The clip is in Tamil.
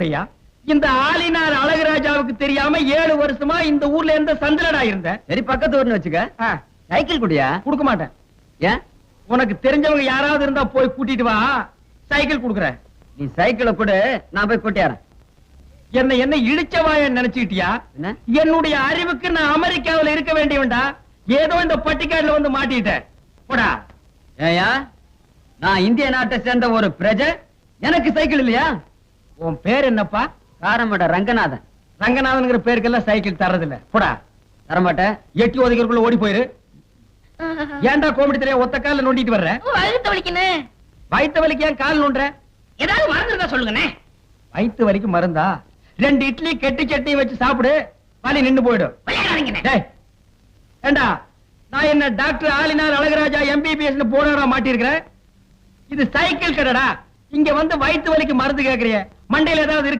ஐயா, இந்த ஆளினார் அழகுராஜாவுக்கு தெரியாம 7 வருஷமா இந்த ஊர்ல எந்த சந்திரடா இருந்த? சரி பக்கத்து ஊர்னு வச்சுக்க. சைக்கிள் குடியா? கொடுக்க மாட்டேன். ஏன்? உனக்கு தெரிஞ்சவங்க யாராவது இருந்தா போய் கூட்டிட்டு வா, சைக்கிள் கொடுக்குறேன். நீ சைக்கிளை கொடு, நான் போய் கூட்டியாரன். என்ன இழிச்சவாய நினைச்சுக்கிட்டியா? என்ன? என்னுடைய அறிவுக்கு நான் அமெரிக்காவில் இருக்க வேண்டியவன்டா. ஏதோ இந்த பட்டிக்காடுல வந்து மாட்டிட்டேன். போடா. ஏயா, நான் இந்திய நாட்டை சேர்ந்த ஒரு பிரஜை, எனக்கு சைக்கிள் இல்லையா? உன் பேர் என்னப்பா? காரமட ரங்கநாதன். ரங்கநாதன்ங்கிற பேருக்கெல்லாம் சைக்கிள் தரதில்ல. போடா. தரமாட்டேன். எட்டி ஒதுக்கிறதுக்குள்ள ஓடி போயிரு. ஏன்டா கோமடி தெரிய ஒத்த கால நோண்டிட்டு வர்ற? வயிற்று வலிக்குன்னு. வயிற்று வலிக்கு ஏன் கால் நோண்டுற? ஏதாவது மருந்து இருந்தா சொல்லுங்கண்ணே. வயிற்று வலிக்கு மருந்தா? 2 இட்லி கெட்டி சட்னி வச்சு சாப்பிடு, வலி நின்னு போயிடும். விளையாடாதீங்கண்ணே. டேய், ஏண்டா நான் என்ன டாக்டர் ஆலினார் அழகுராஜா MBBS போனடா மாட்டிருக்கிறேன்? இது சைக்கிள் கடைடா. இங்க வந்து வயிற்று வலிக்கு மருந்து கேக்குறிய? மண்டையில ஏதாவது